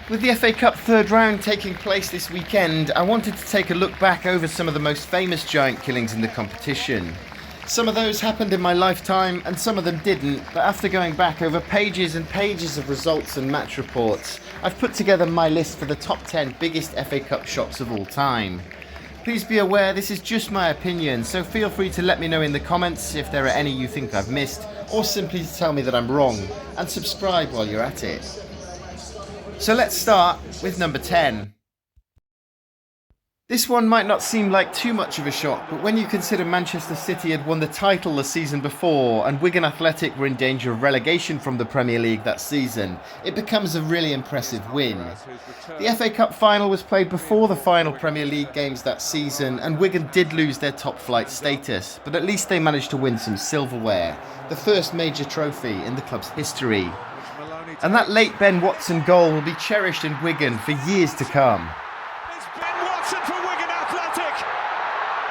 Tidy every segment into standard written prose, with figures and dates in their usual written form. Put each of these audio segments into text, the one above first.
With the FA Cup third round taking place this weekend, I wanted to take a look back over some of the most famous giant killings in the competition. Some of those happened in my lifetime and some of them didn't, but after going back over pages and pages of results and match reports, I've put together my list for the top 10 biggest FA Cup shocks of all time. Please be aware this is just my opinion, so feel free to let me know in the comments if there are any you think I've missed, or simply to tell me that I'm wrong, and subscribe while you're at it. So let's start with number 10. This one might not seem like too much of a shock, but when you consider Manchester City had won the title the season before and Wigan Athletic were in danger of relegation from the Premier League that season, it becomes a really impressive win. The FA Cup final was played before the final Premier League games that season, and Wigan did lose their top flight status, but at least they managed to win some silverware, the first major trophy in the club's history. And that late Ben Watson goal will be cherished in Wigan for years to come. It's Ben Watson for Wigan Athletic.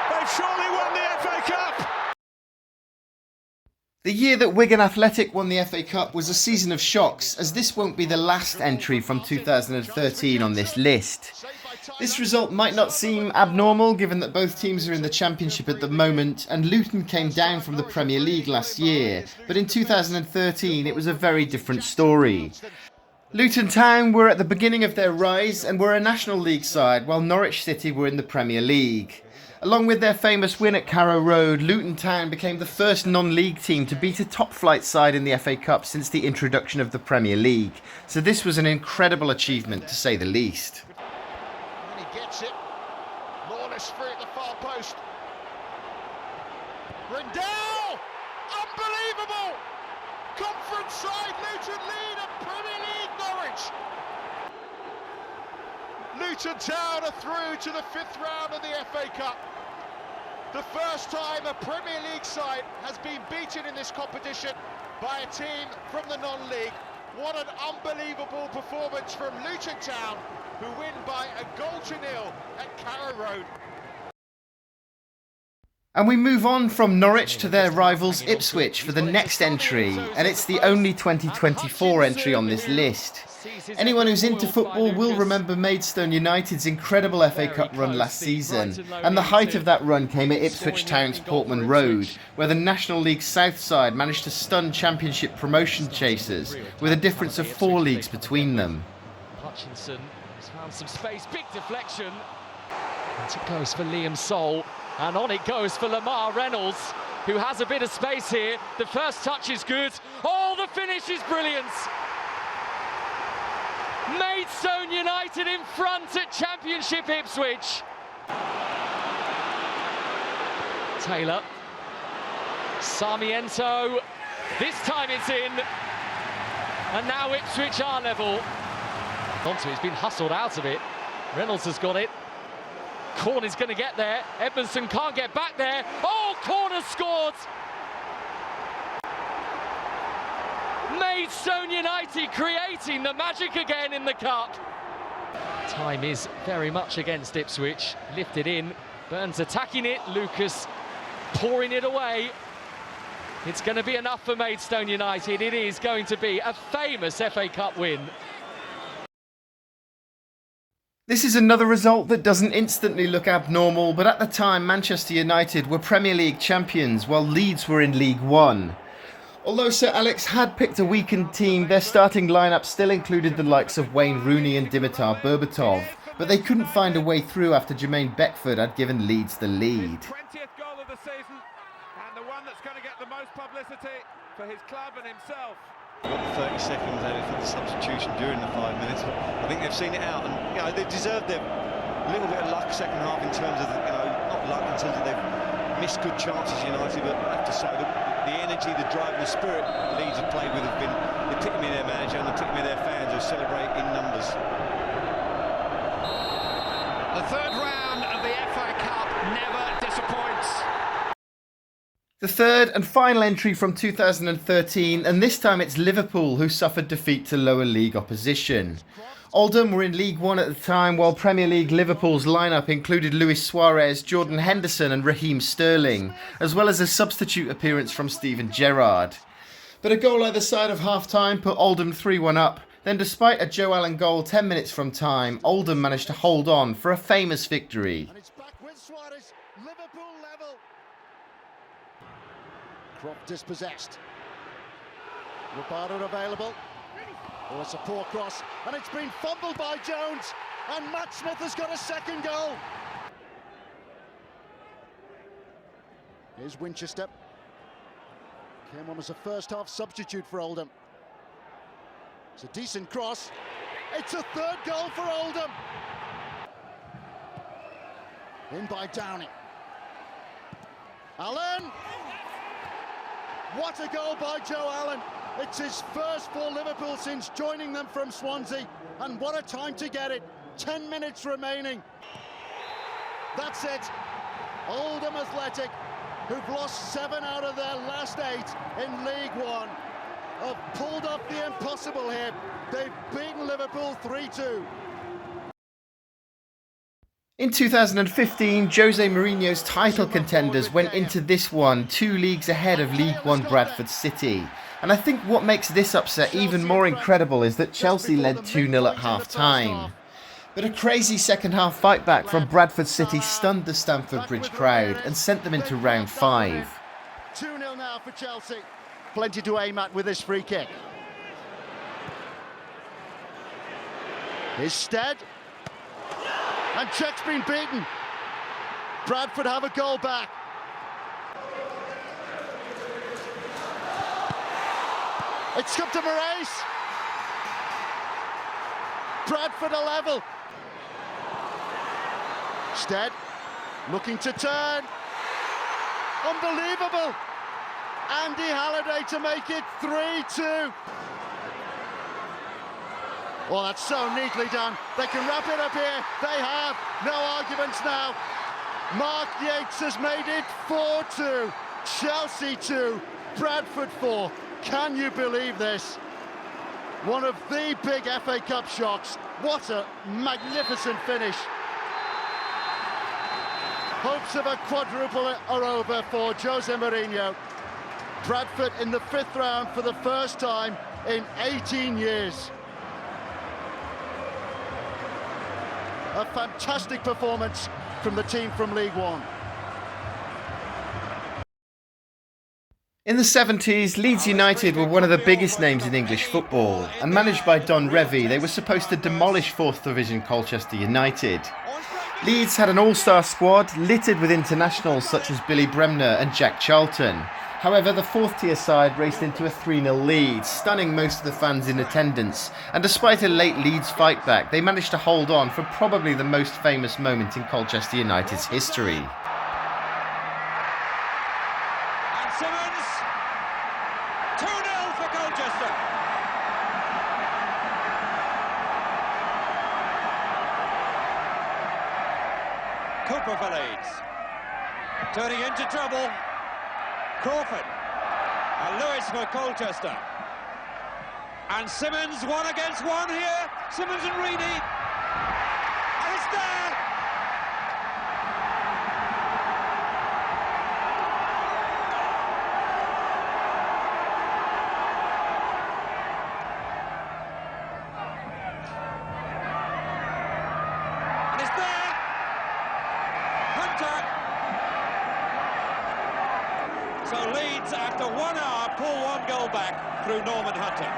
They've surely won the FA Cup. The year that Wigan Athletic won the FA Cup was a season of shocks, as this won't be the last entry from 2013 on this list. This result might not seem abnormal given that both teams are in the Championship at the moment and Luton came down from the Premier League last year, but in 2013 it was a very different story. Luton Town were at the beginning of their rise and were a National League side, while Norwich City were in the Premier League. Along with their famous win at Carrow Road, Luton Town became the first non-league team to beat a top-flight side in the FA Cup since the introduction of the Premier League, so this was an incredible achievement to say the least. It. Lawless free at the far post. Rendell! Unbelievable! Conference side Luton lead at Premier League Norwich. Luton Town are through to the 5th round of the FA Cup. The first time a Premier League side has been beaten in this competition by a team from the non-league. What an unbelievable performance from Luton Town, who win by a 1-0 at Carrow Road. And we move on from Norwich to their rivals Ipswich for the next entry, and it's the only 2024 entry on this list. Anyone who's into football will remember Maidstone United's incredible FA Cup run last season, and the height of that run came at Ipswich Town's Portman Road, where the National League South side managed to stun Championship promotion chasers, with a difference of 4 leagues between them. Hutchinson has found some space, big deflection, and it goes for Liam Sol, and on it goes for Lamar Reynolds, who has a bit of space here. The first touch is good, oh, the finish is brilliant! Maidstone United in front at Championship Ipswich. Taylor, Sarmiento, this time it's in, and now Ipswich are level. Onto, he's been hustled out of it. Reynolds has got it. Corner's going to get there. Edmondson can't get back there. Oh, corner scored! Maidstone United creating the magic again in the cup. Time is very much against Ipswich. Lifted in, Burns attacking it, Lucas pouring it away. It's going to be enough for Maidstone United. It is going to be a famous FA Cup win. This is another result that doesn't instantly look abnormal, but at the time Manchester United were Premier League champions while Leeds were in League One. Although Sir Alex had picked a weakened team, their starting lineup still included the likes of Wayne Rooney and Dimitar Berbatov, but they couldn't find a way through after Jermaine Beckford had given Leeds the lead. 20th goal of the season, and the one that's going to get the most publicity for his club and himself. Got the 30 seconds added for the substitution during the 5 minutes, but I think they've seen it out, and they deserved their little bit of luck second half in terms of not luck in terms of they've missed good chances, United, but I have to say the energy, the drive, and the spirit Leeds have played with have been the epitome of their manager and the epitome of their fans who celebrate in numbers. The third round of the FA Cup never disappoints. The third and final entry from 2013, and this time it's Liverpool who suffered defeat to lower league opposition. Oldham were in League One at the time, while Premier League Liverpool's lineup included Luis Suarez, Jordan Henderson and Raheem Sterling, as well as a substitute appearance from Steven Gerrard. But a goal either side of half-time put Oldham 3-1 up, Then despite a Joe Allen goal 10 minutes from time, Oldham managed to hold on for a famous victory. And it's back with Suarez, Liverpool level. Croft dispossessed. Rabada available. Oh, it's a poor cross, and it's been fumbled by Jones, and Matt Smith has got a second goal. Here's Winchester. Came on as a first-half substitute for Oldham. It's a decent cross. It's a third goal for Oldham. In by Downing. Allen! What a goal by Joe Allen. It's his first for Liverpool since joining them from Swansea. And what a time to get it. 10 minutes remaining. That's it. Oldham Athletic, who've lost 7 out of their last 8 in League One, have pulled off the impossible here. They've beaten Liverpool 3-2. In 2015, Jose Mourinho's title contenders went into this one 2 leagues ahead of League One Bradford City. And I think what makes this upset even more incredible is that Chelsea led 2-0 at half-time. But a crazy second-half fight-back from Bradford City stunned the Stamford Bridge crowd and sent them into round 5. 2-0 now for Chelsea. Plenty to aim at with this free kick. Here's Stead. And Czech's been beaten. Bradford have a goal back. It's come to Moraes. Bradford a level. Stead looking to turn. Unbelievable. Andy Halliday to make it 3-2. Oh, that's so neatly done. They can wrap it up here. They have. No arguments now. Mark Yates has made it 4-2. Chelsea 2, Bradford 4. Can you believe this? One of the big FA Cup shocks. What a magnificent finish. Hopes of a quadruple are over for Jose Mourinho. Bradford in the 5th round for the first time in 18 years. A fantastic performance from the team from League One. In the 70s, Leeds United were one of the biggest names in English football, and managed by Don Revie, they were supposed to demolish 4th Division Colchester United. Leeds had an all-star squad littered with internationals such as Billy Bremner and Jack Charlton. However, the 4th-tier side raced into a 3-0 lead, stunning most of the fans in attendance, and despite a late Leeds fight back, they managed to hold on for probably the most famous moment in Colchester United's history. And Simmons, 2-0 for Colchester. Cooper for Leeds. Turning into trouble. Crawford. And Lewis for Colchester. And Simmons 1 against 1 here. Simmons and Reedy. And it's there. And it's there. Hunter. So Leeds, after 1 hour, pull 1 goal back through Norman Hunter.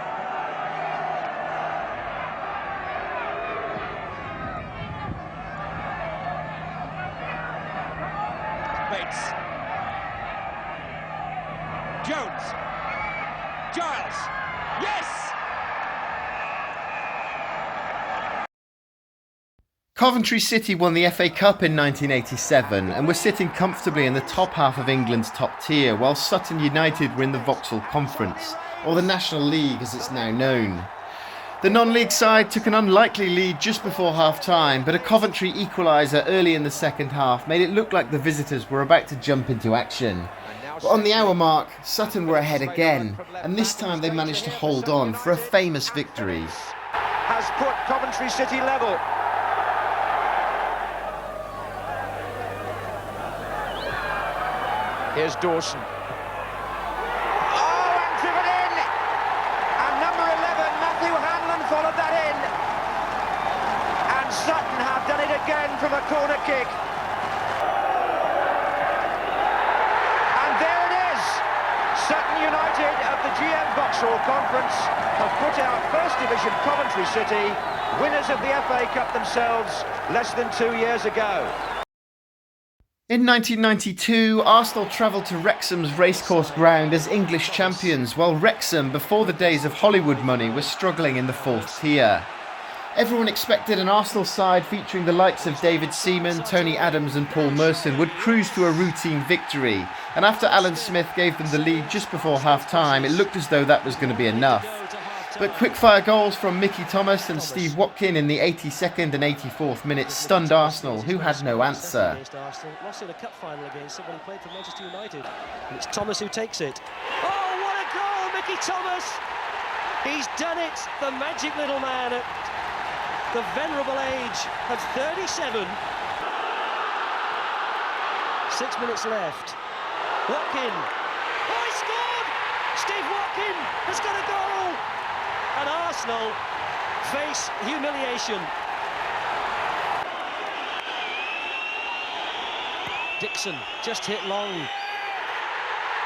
Bates. Jones. Giles. Yes! Coventry City won the FA Cup in 1987 and were sitting comfortably in the top half of England's top tier, while Sutton United were in the Vauxhall Conference, or the National League as it's now known. The non-league side took an unlikely lead just before half-time, but a Coventry equaliser early in the second half made it look like the visitors were about to jump into action. But on the hour mark, Sutton were ahead again, and this time they managed to hold on for a famous victory. Has put Coventry City level. Here's Dawson. Oh, and driven in! And number 11, Matthew Hanlon, followed again from a corner kick. And there it is. Sutton United at the GM Vauxhall Conference have put out First Division Coventry City, winners of the FA Cup themselves less than 2 years ago. In 1992, Arsenal travelled to Wrexham's racecourse ground as English champions, while Wrexham, before the days of Hollywood money, was struggling in the fourth tier. Everyone expected an Arsenal side featuring the likes of David Seaman, Tony Adams and Paul Merson would cruise to a routine victory, and after Alan Smith gave them the lead just before half-time, it looked as though that was going to be enough. But quick-fire goals from Mickey Thomas and Steve Watkin in the 82nd and 84th minutes stunned Arsenal, who had no answer. Lost in a cup final against someone who played for Manchester United. And it's Thomas who takes it. Oh, what a goal, Mickey Thomas! He's done it, the magic little man at the venerable age of 37. 6 minutes left. Watkin. Oh, he scored! Steve Watkin has got a goal! And Arsenal face humiliation. Dixon just hit long.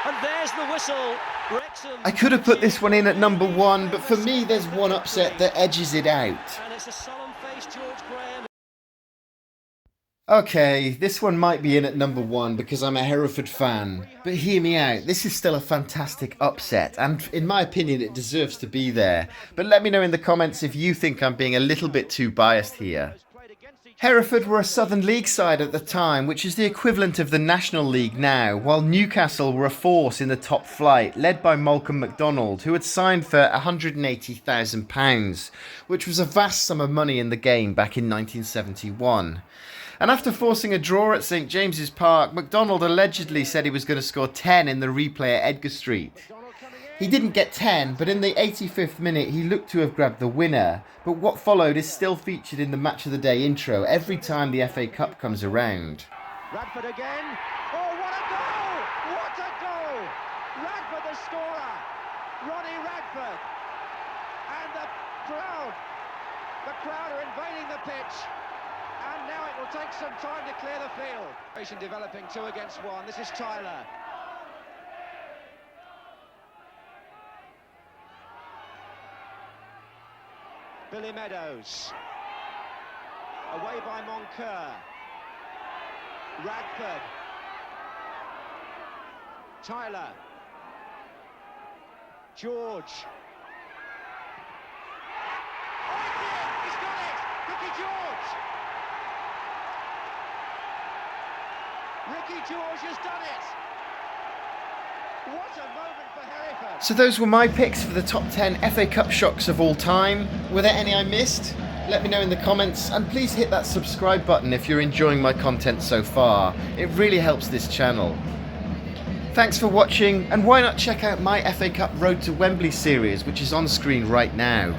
And there's the whistle. Wrexham. I could have put this one in at number 1, but for me there's one upset that edges it out. And it's a solemn-faced George Graham. Okay, this one might be in at number 1 because I'm a Hereford fan, but hear me out, this is still a fantastic upset, and in my opinion it deserves to be there, but let me know in the comments if you think I'm being a little bit too biased here. Hereford were a Southern League side at the time, which is the equivalent of the National League now, while Newcastle were a force in the top flight, led by Malcolm MacDonald, who had signed for £180,000, which was a vast sum of money in the game back in 1971. And after forcing a draw at St James's Park, MacDonald allegedly said he was going to score 10 in the replay at Edgar Street. He didn't get 10, but in the 85th minute he looked to have grabbed the winner, but what followed is still featured in the Match of the Day intro every time the FA Cup comes around. Radford again. Oh, what a goal! What a goal! Radford the scorer. Ronnie Radford. And the crowd are invading the pitch. And now it will take some time to clear the field. Developing 2 against 1. This is Tyler. Billy Meadows. Away by Moncur. Radford. Tyler. George. Oh, he's got it! Ricky George! Ricky George has done it! What a moment for Hereford! So those were my picks for the top 10 FA Cup shocks of all time. Were there any I missed? Let me know in the comments, and please hit that subscribe button if you're enjoying my content so far. It really helps this channel. Thanks for watching, and why not check out my FA Cup Road to Wembley series, which is on screen right now.